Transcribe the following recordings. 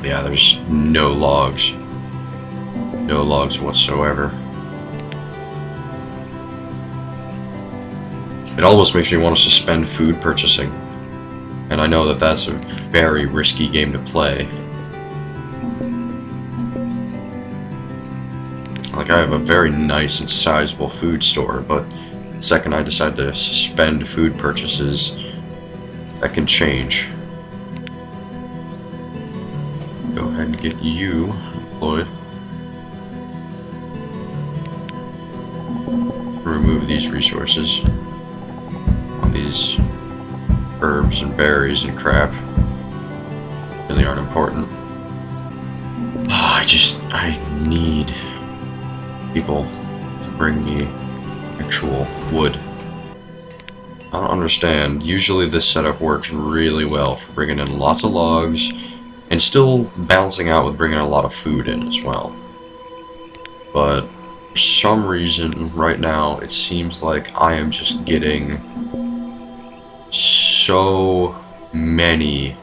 Yeah, there's no logs. No logs whatsoever. It almost makes me want to suspend food purchasing. And I know that that's a very risky game to play. Like, I have a very nice and sizable food store, but the second I decide to suspend food purchases, that can change. Go ahead and get you employed. Remove these resources on these herbs and berries and crap. Really aren't important. I need people to bring me actual wood. I don't understand. Usually this setup works really well for bringing in lots of logs and still balancing out with bringing a lot of food in as well. But for some reason right now it seems like I am just getting so many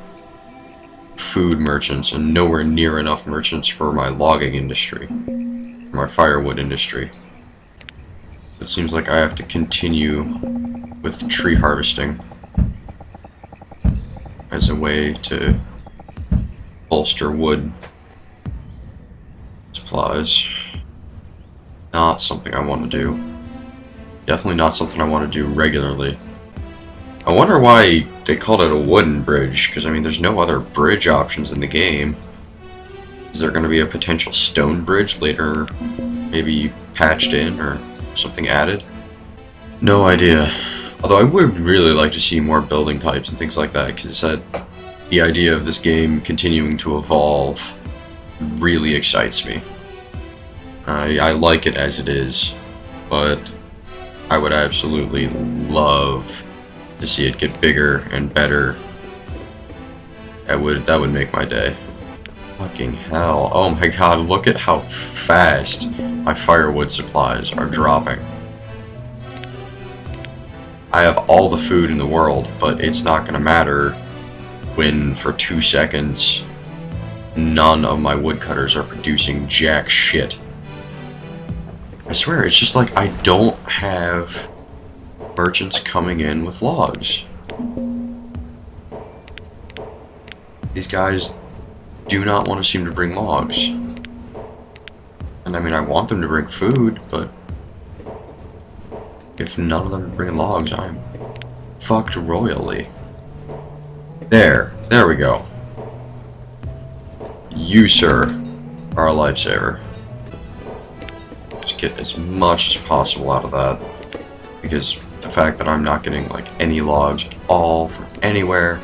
food merchants and nowhere near enough merchants for my logging industry, my firewood industry. It seems like I have to continue with tree harvesting as a way to bolster wood supplies. Not something I want to do. Definitely not something I want to do regularly. I wonder why they called it a wooden bridge, because I mean there's no other bridge options in the game. Is there going to be a potential stone bridge later, maybe patched in or something added? No idea. Although I would really like to see more building types and things like that, because it said the idea of this game continuing to evolve really excites me. I like it as it is, but I would absolutely love to see it get bigger and better. That would make my day. Fucking hell. Oh my god, look at how fast my firewood supplies are dropping. I have all the food in the world, but it's not gonna matter when for 2 seconds none of my woodcutters are producing jack shit. I swear, it's just like I don't have merchants coming in with logs. These guys do not want to seem to bring logs. And I mean, I want them to bring food, but if none of them are bringing logs, I'm fucked royally. There we go. You, sir, are a lifesaver. Just get as much as possible out of that, because the fact that I'm not getting like any logs at all from anywhere.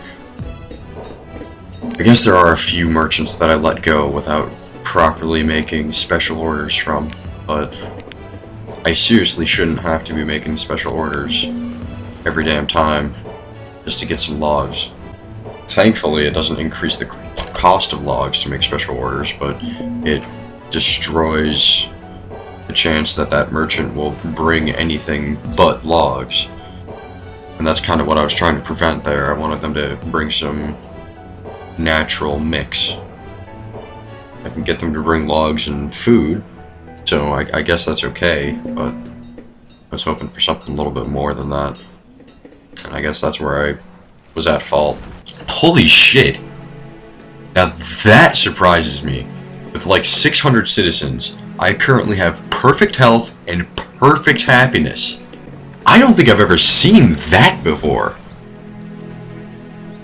I guess there are a few merchants that I let go without properly making special orders from, but I seriously shouldn't have to be making special orders every damn time just to get some logs. Thankfully, it doesn't increase the cost of logs to make special orders, but it destroys the chance that that merchant will bring anything but logs. And that's kind of what I was trying to prevent there. I wanted them to bring some natural mix. I can get them to bring logs and food, so I guess that's okay, but I was hoping for something a little bit more than that. And I guess that's where I was at fault. Holy shit! Now that surprises me. With like 600 citizens, I currently have perfect health and perfect happiness. I don't think I've ever seen that before.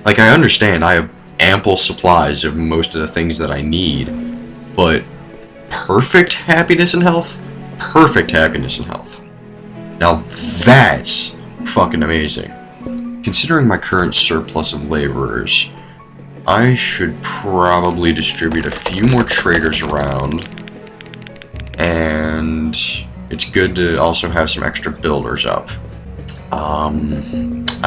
Like, I understand I have ample supplies of most of the things that I need, but perfect happiness and health? Perfect happiness and health. Now that's fucking amazing. Considering my current surplus of laborers, I should probably distribute a few more traders around, and it's good to also have some extra builders up. I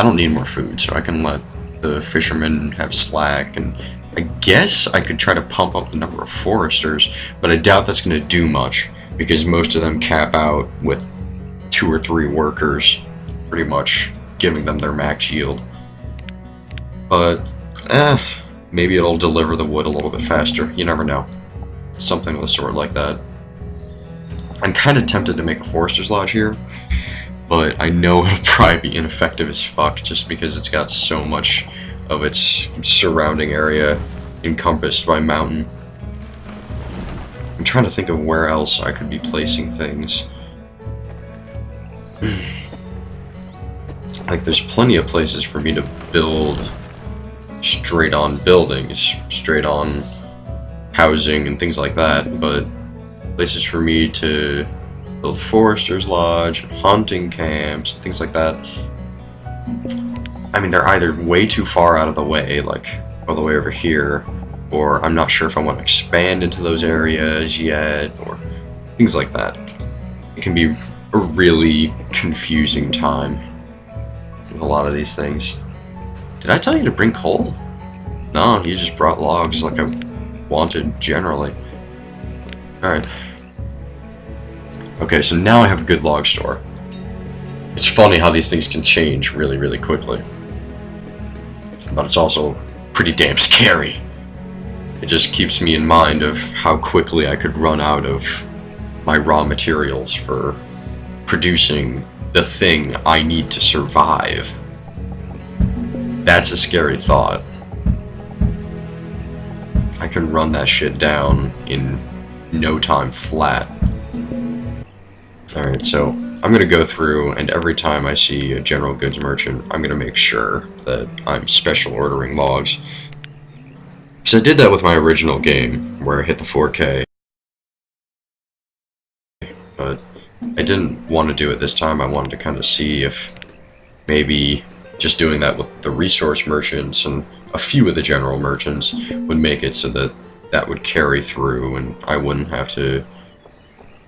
don't need more food, so I can let the fishermen have slack, and I guess I could try to pump up the number of foresters, but I doubt that's going to do much, because most of them cap out with 2 or 3 workers, pretty much giving them their max yield. But, Maybe it'll deliver the wood a little bit faster. You never know. Something of the sort like that. I'm kind of tempted to make a forester's lodge here, but I know it'll probably be ineffective as fuck just because it's got so much of its surrounding area encompassed by mountain. I'm trying to think of where else I could be placing things. Like, there's plenty of places for me to build straight on buildings, straight on housing and things like that, but places for me to build forester's lodge, hunting camps, things like that. I mean, they're either way too far out of the way, like all the way over here, or I'm not sure if I want to expand into those areas yet, or things like that. It can be a really confusing time with a lot of these things. Did I tell you to bring coal? No, you just brought logs like I wanted generally. Alright. Okay, so now I have a good log store. It's funny how these things can change really, really quickly. But it's also pretty damn scary. It just keeps me in mind of how quickly I could run out of my raw materials for producing the thing I need to survive. That's a scary thought. I can run that shit down in no time flat. Alright, so I'm going to go through, and every time I see a general goods merchant, I'm going to make sure that I'm special ordering logs. Because I did that with my original game, where I hit the 4K. But I didn't want to do it this time. I wanted to kind of see if maybe just doing that with the resource merchants and a few of the general merchants would make it so that that would carry through and I wouldn't have to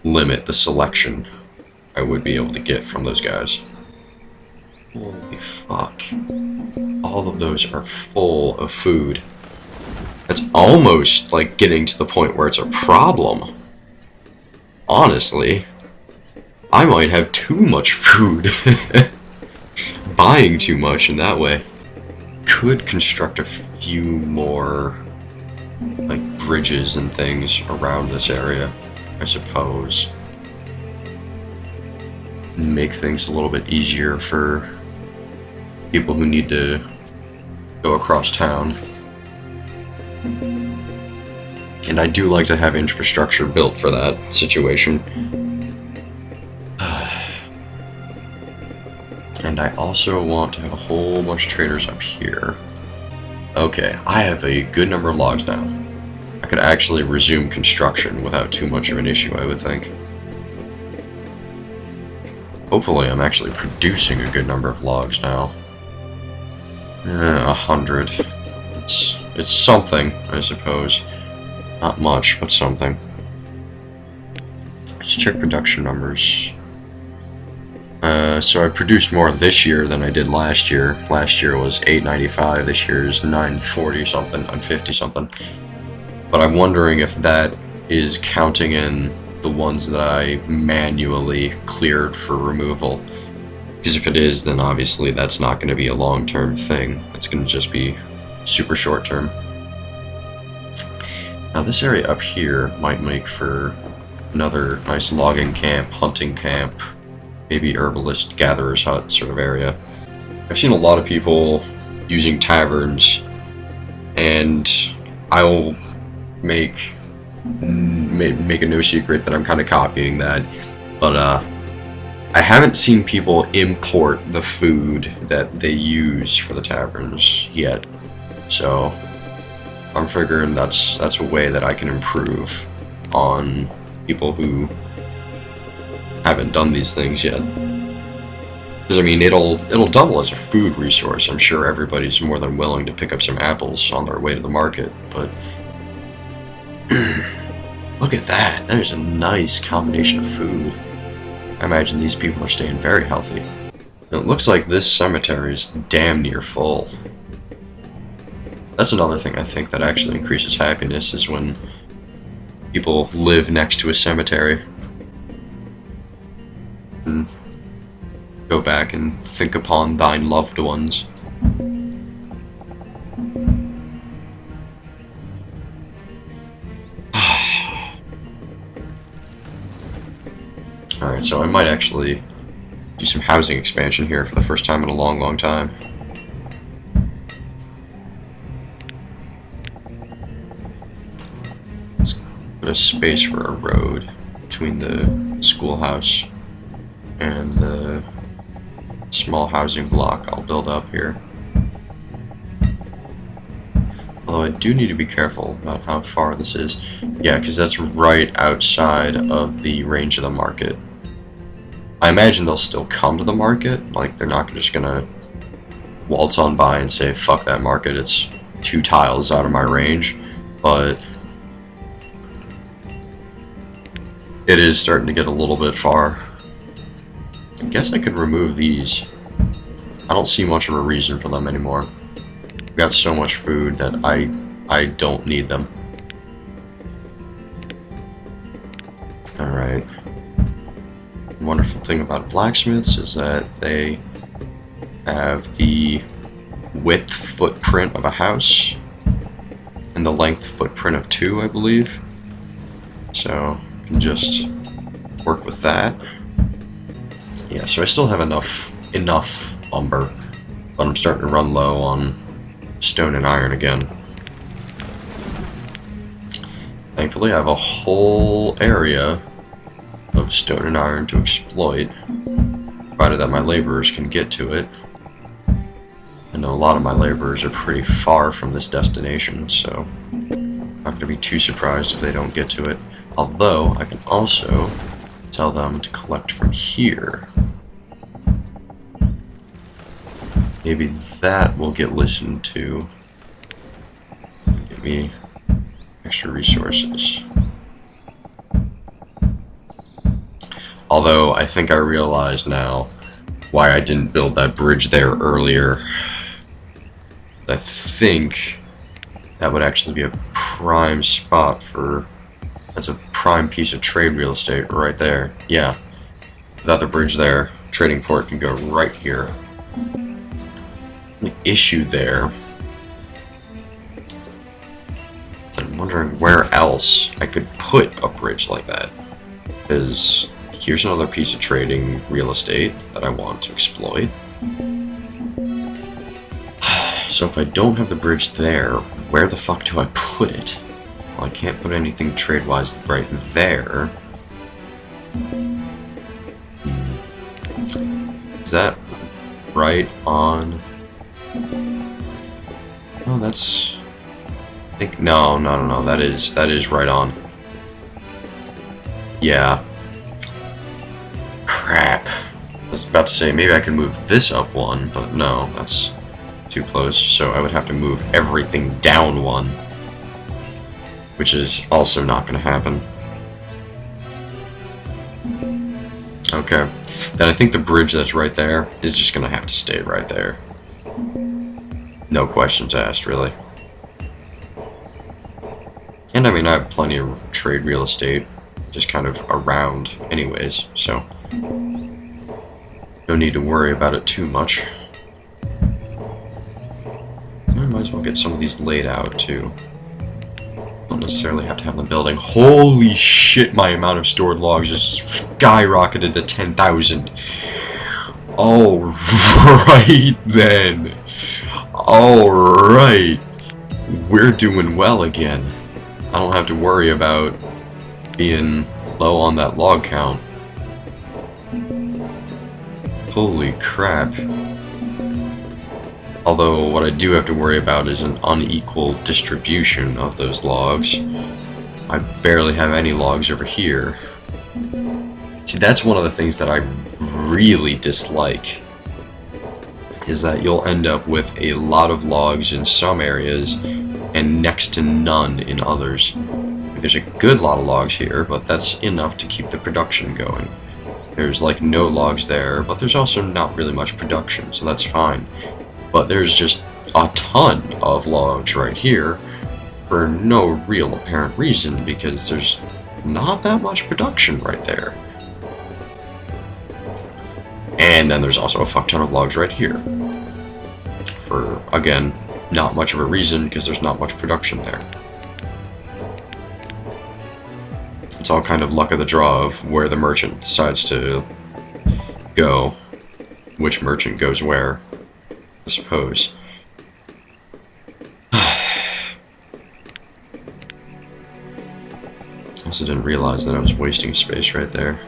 limit the selection I would be able to get from those guys. Holy fuck. All of those are full of food. That's almost like getting to the point where it's a problem. Honestly, I might have too much food. Buying too much in that way. Could construct a few more like bridges and things around this area, I suppose. Make things a little bit easier for people who need to go across town. And I do like to have infrastructure built for that situation. And I also want to have a whole bunch of traders up here. Okay, I have a good number of logs now. I could actually resume construction without too much of an issue, I would think. Hopefully I'm actually producing a good number of logs now. 100. It's something, I suppose. Not much, but something. Let's check production numbers. So I produced more this year than I did last year. Last year was 895, this year is 940 something, 950 something. But I'm wondering if that is counting in the ones that I manually cleared for removal. Because if it is, then obviously that's not going to be a long-term thing. It's going to just be super short-term. Now this area up here might make for another nice logging camp, hunting camp, maybe herbalist, gatherer's hut sort of area. I've seen a lot of people using taverns, and I'll make a no secret that I'm kind of copying that, but I haven't seen people import the food that they use for the taverns yet, so I'm figuring that's a way that I can improve on people who haven't done these things yet. Because I mean, it'll double as a food resource. I'm sure everybody's more than willing to pick up some apples on their way to the market, but look at that. There's a nice combination of food. I imagine these people are staying very healthy. It looks like this cemetery is damn near full. That's another thing I think that actually increases happiness, is when people live next to a cemetery. And go back and think upon thine loved ones. Alright, so I might actually do some housing expansion here for the first time in a long, long time. Let's put a space for a road between the schoolhouse and the small housing block I'll build up here. Although I do need to be careful about how far this is. Yeah, because that's right outside of the range of the market. I imagine they'll still come to the market. Like, they're not just gonna waltz on by and say, fuck that market, it's 2 tiles out of my range. But it is starting to get a little bit far. I guess I could remove these. I don't see much of a reason for them anymore. We have so much food that I don't need them. Alright. Wonderful thing about blacksmiths is that they have the width footprint of a house and the length footprint of 2, I believe. So I can just work with that. Yeah, so I still have enough lumber, but I'm starting to run low on stone and iron again. Thankfully, I have a whole area of stone and iron to exploit, provided that my laborers can get to it. I know a lot of my laborers are pretty far from this destination, so I'm not going to be too surprised if they don't get to it. Although, I can also tell them to collect from here. Maybe that will get listened to and give me extra resources. Although, I think I realize now why I didn't build that bridge there earlier. I think that would actually be a prime spot for... That's a prime piece of trade real estate right there. Yeah. Without the bridge there, trading port can go right here. The issue there... I'm wondering where else I could put a bridge like that. Because here's another piece of trading real estate that I want to exploit. So if I don't have the bridge there, where the fuck do I put it? Well, I can't put anything trade-wise right there. Is that right on... Oh, that's... I think... No, that is right on. Yeah. Crap. I was about to say, maybe I can move this up 1, but no, that's too close. So I would have to move everything down 1. Which is also not going to happen. Okay. Then I think the bridge that's right there is just going to have to stay right there. No questions asked, really. And I mean, I have plenty of trade real estate just kind of around anyways, so no need to worry about it too much. I might as well get some of these laid out too. Don't necessarily have to have them building. Holy shit, my amount of stored logs just skyrocketed to 10,000. Alright then. Alright. We're doing well again. I don't have to worry about being low on that log count. Holy crap. Although what I do have to worry about is an unequal distribution of those logs. I barely have any logs over here. See, that's one of the things that I really dislike, is that you'll end up with a lot of logs in some areas and next to none in others. There's a good lot of logs here, but that's enough to keep the production going. There's like no logs there, but there's also not really much production, so that's fine. But there's just a ton of logs right here for no real apparent reason, because there's not that much production right there. And then there's also a fuck ton of logs right here. For, again, not much of a reason, because there's not much production there. I'll it's all kind of luck of the draw of where the merchant decides to go, which merchant goes where, I suppose. I also didn't realize that I was wasting space right there.